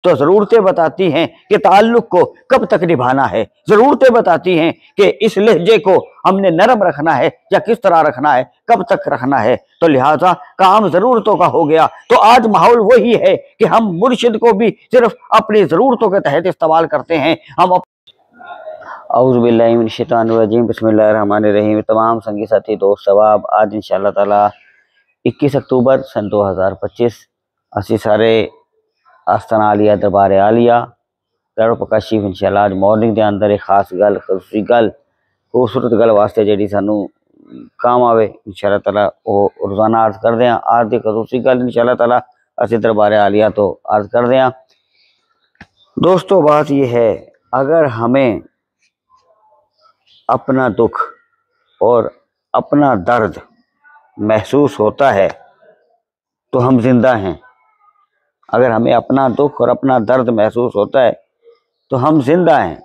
تو ضرورتیں بتاتی ہیں کہ تعلق کو کب تک نبھانا ہے، ضرورتیں بتاتی ہیں کہ اس لہجے کو ہم نے نرم رکھنا ہے یا کس طرح رکھنا ہے، کب تک رکھنا ہے۔ تو لہٰذا کام ضرورتوں کا ہو گیا، تو آج ماحول وہی ہے کہ ہم مرشد کو بھی صرف اپنی ضرورتوں کے تحت استعمال کرتے ہیں۔ ہم اعوذ باللہ من الشیطان الرجیم، بسم اللہ الرحمن الرحیم۔ تمام سنگی ساتھی دوست ثواب، آج انشاءاللہ تعالی 21 اکتوبر سن 2025 اسی سارے آستانہ عالیہ دربار عالیہ کرو پکاشیف انشاءاللہ آج مارننگ دے اندر ایک خاص گل، خصوصی گل، خوبصورت گل واسطے جیڑی سانو کام آوے انشاءاللہ تعالی وہ روزانہ عرض کر دیں۔ آج دی خصوصی گل انشاءاللہ تعالی اسی دربار عالیہ تو عرض کر دیں۔ دوستو بات یہ ہے، اگر ہمیں اپنا دکھ اور اپنا درد محسوس ہوتا ہے تو ہم زندہ ہیں۔ اگر ہمیں اپنا دکھ اور اپنا درد محسوس ہوتا ہے تو ہم زندہ ہیں،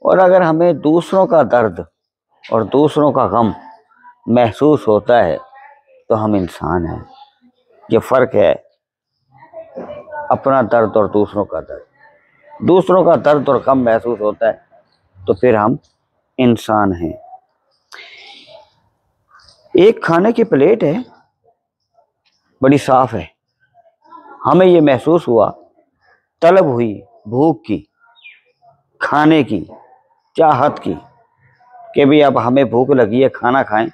اور اگر ہمیں دوسروں کا درد اور دوسروں کا غم محسوس ہوتا ہے تو ہم انسان ہیں۔ یہ فرق ہے، اپنا درد اور دوسروں کا درد، دوسروں کا درد اور غم محسوس ہوتا ہے تو پھر ہم انسان ہیں۔ ایک کھانے کی پلیٹ ہے، بڑی صاف ہے، ہمیں یہ محسوس ہوا، طلب ہوئی بھوک کی، کھانے کی، چاہت کی کہ بھی اب ہمیں بھوک لگی ہے، کھانا کھائیں،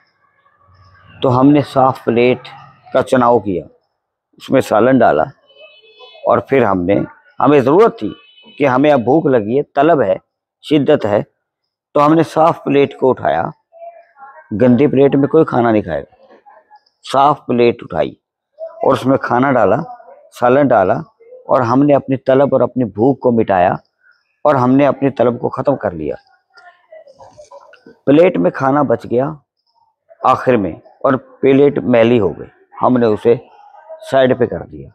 تو ہم نے صاف پلیٹ کا چناؤ کیا، اس میں سالن ڈالا، اور پھر ہمیں ضرورت تھی کہ ہمیں اب بھوک لگی ہے، طلب ہے، شدت ہے، تو ہم نے صاف پلیٹ کو اٹھایا۔ گندی پلیٹ میں کوئی کھانا نہیں کھائے گا، صاف پلیٹ اٹھائی اور اس میں کھانا ڈالا، سالن ڈالا، اور ہم نے اپنی طلب اور اپنی بھوک کو مٹایا، اور ہم نے اپنی طلب کو ختم کر لیا۔ پلیٹ میں کھانا بچ گیا آخر میں، اور پلیٹ میلی ہو گئی، ہم نے اسے سائڈ پہ کر دیا۔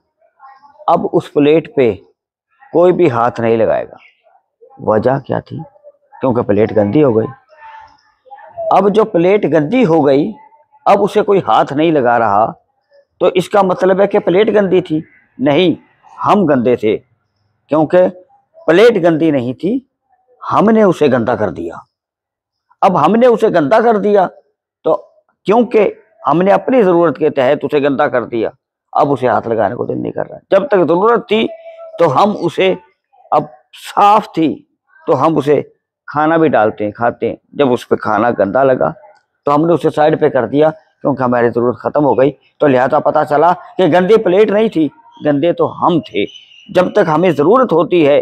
اب اس پلیٹ پہ کوئی بھی ہاتھ نہیں لگائے گا۔ وجہ کیا تھی؟ کیونکہ پلیٹ گندی ہو گئی۔ اب جو پلیٹ گندی ہو گئی، اب اسے کوئی ہاتھ نہیں لگا رہا، تو اس کا مطلب ہے کہ پلیٹ گندی تھی؟ نہیں، ہم گندے تھے، کیونکہ پلیٹ گندی نہیں تھی، ہم نے اسے گندا کر دیا۔ اب ہم نے اسے گندا کر دیا تو کیونکہ ہم نے اپنی ضرورت کے تحت اسے گندا کر دیا، اب اسے ہاتھ لگانے کو دل نہیں کر رہا۔ جب تک ضرورت تھی تو ہم اسے، اب صاف تھی تو ہم اسے کھانا بھی ڈالتے ہیں، کھاتے ہیں۔ جب اس پہ کھانا گندا لگا تو ہم نے اسے سائڈ پہ کر دیا، کیونکہ ہماری ضرورت ختم ہو گئی۔ تو لہذا پتہ چلا کہ گندی پلیٹ نہیں تھی، گندے تو ہم تھے۔ جب تک ہمیں ضرورت ہوتی ہے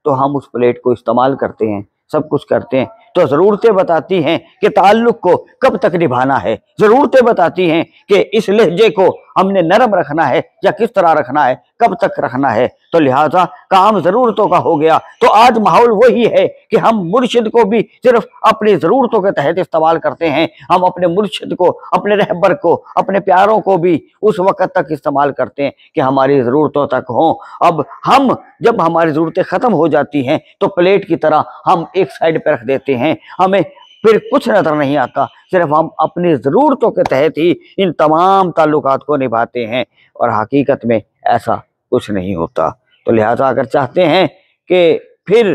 تو ہم اس پلیٹ کو استعمال کرتے ہیں، سب کچھ کرتے ہیں۔ تو ضرورتیں بتاتی ہیں کہ تعلق کو کب تک نبھانا ہے، ضرورتیں بتاتی ہیں کہ اس لہجے کو ہم نے نرم رکھنا ہے یا کس طرح رکھنا ہے، کب تک رکھنا ہے۔ تو لہٰذا کام ضرورتوں کا ہو گیا، تو آج ماحول وہی ہے کہ ہم مرشد کو بھی صرف اپنی ضرورتوں کے تحت استعمال کرتے ہیں۔ ہم اپنے مرشد کو، اپنے رہبر کو، اپنے پیاروں کو بھی اس وقت تک استعمال کرتے ہیں کہ ہماری ضرورتوں تک ہوں۔ اب جب ہماری ضرورتیں ختم ہو جاتی ہیں تو پلیٹ کی طرح ہم ایک سائڈ پہ رکھ دیتے ہیں، ہمیں پھر کچھ نظر نہیں آتا، صرف ہم اپنی ضرورتوں کے تحت ہی ان تمام تعلقات کو نبھاتے ہیں، اور حقیقت میں ایسا کچھ نہیں ہوتا۔ تو لہٰذا اگر چاہتے ہیں کہ پھر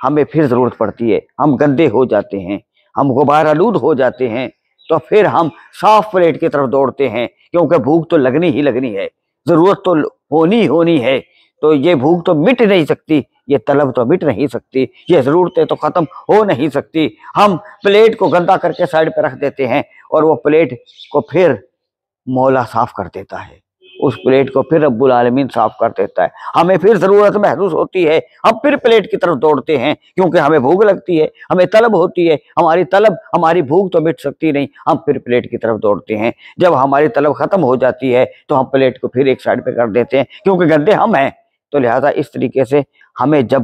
ہمیں پھر ضرورت پڑتی ہے، ہم گندے ہو جاتے ہیں، ہم غبار آلود ہو جاتے ہیں، تو پھر ہم صاف پلیٹ کی طرف دوڑتے ہیں، کیونکہ بھوک تو لگنی ہی لگنی ہے، ضرورت تو ہونی ہے، تو یہ بھوک تو مٹ نہیں سکتی، یہ طلب تو مٹ نہیں سکتی، یہ ضرورتیں تو ختم ہو نہیں سکتی۔ ہم پلیٹ کو گندا کر کے سائڈ پہ رکھ دیتے ہیں، اور وہ پلیٹ کو پھر مولا صاف کر دیتا ہے، اس پلیٹ کو پھر رب العالمین صاف کر دیتا ہے۔ ہمیں پھر ضرورت محسوس ہوتی ہے، ہم پھر پلیٹ کی طرف دوڑتے ہیں، کیونکہ ہمیں بھوک لگتی ہے، ہمیں طلب ہوتی ہے، ہماری طلب، ہماری بھوک تو مٹ سکتی نہیں، ہم پھر پلیٹ کی طرف دوڑتے ہیں۔ جب ہماری طلب ختم ہو جاتی ہے تو ہم پلیٹ کو پھر ایک سائڈ پہ کر دیتے ہیں، کیونکہ گندے ہم ہیں۔ تو لہٰذا اس طریقے سے ہمیں جب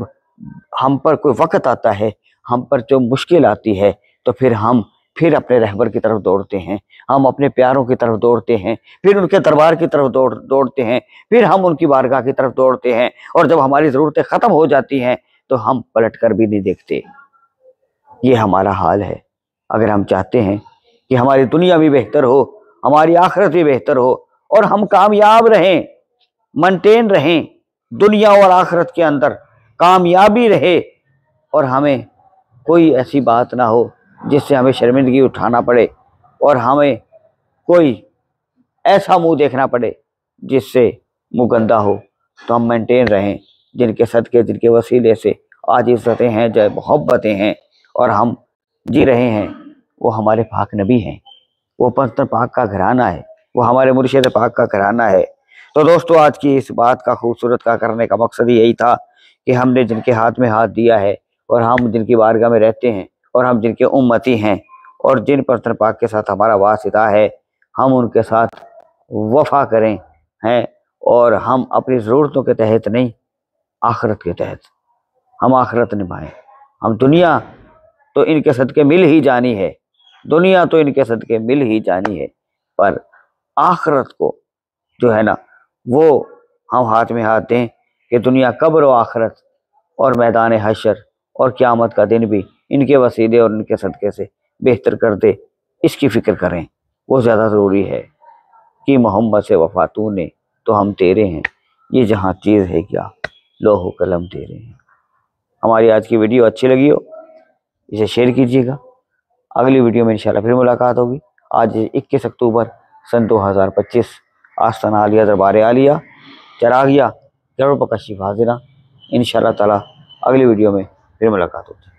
ہم پر کوئی وقت آتا ہے، ہم پر جو مشکل آتی ہے، تو پھر ہم اپنے رہبر کی طرف دوڑتے ہیں، ہم اپنے پیاروں کی طرف دوڑتے ہیں، پھر ان کے دربار کی طرف دوڑتے ہیں، پھر ہم ان کی بارگاہ کی طرف دوڑتے ہیں، اور جب ہماری ضرورتیں ختم ہو جاتی ہیں تو ہم پلٹ کر بھی نہیں دیکھتے۔ یہ ہمارا حال ہے۔ اگر ہم چاہتے ہیں کہ ہماری دنیا بھی بہتر ہو، ہماری آخرت بھی بہتر ہو، اور ہم کامیاب رہیں، مینٹین رہیں، دنیا اور آخرت کے اندر کامیابی رہے اور ہمیں کوئی ایسی بات نہ ہو جس سے ہمیں شرمندگی اٹھانا پڑے اور ہمیں کوئی ایسا منہ دیکھنا پڑے جس سے منہ گندا ہو. تو ہم مینٹین رہیں جن کے صدقے جن کے وسیلے سے آج عزتیں ہیں جو محبتیں ہیں اور ہم جی رہے ہیں، وہ ہمارے پاک نبی ہیں، وہ پنجتن پاک کا گھرانہ ہے، وہ ہمارے مرشد پاک کا گھرانہ ہے. تو دوستو آج کی اس بات کا خوبصورت کا کرنے کا مقصد یہی تھا کہ ہم نے جن کے ہاتھ میں ہاتھ دیا ہے اور ہم جن کی بارگاہ میں رہتے ہیں اور ہم جن کے امتی ہیں اور جن پنجتن پاک کے ساتھ ہمارا واسطہ ہے، ہم ان کے ساتھ وفا کریں ہیں اور ہم اپنی ضرورتوں کے تحت نہیں، آخرت کے تحت ہم آخرت نبھائیں. ہم دنیا تو ان کے صدقے مل ہی جانی ہے، دنیا تو ان کے صدقے مل ہی جانی ہے، پر آخرت کو جو ہے نا وہ ہم ہاتھ میں ہاتھ دیں کہ دنیا قبر و آخرت اور میدان حشر اور قیامت کا دن بھی ان کے وسیلے اور ان کے صدقے سے بہتر کر دے. اس کی فکر کریں، وہ زیادہ ضروری ہے کہ محمد سے وفا تو نے تو ہم تیرے ہیں، یہ جہاں چیز ہے کیا لوح و قلم تیرے ہیں. ہماری آج کی ویڈیو اچھی لگی ہو اسے شیئر کیجیے گا. اگلی ویڈیو میں انشاءاللہ پھر ملاقات ہوگی. آج 21 اکتوبر سن 2025 آستانہ عالیہ دربار عالیہ چراغیہ کروڑ پکشی حاضرہ. انشاءاللہ تعالی اگلی ویڈیو میں پھر ملاقات ہوگی.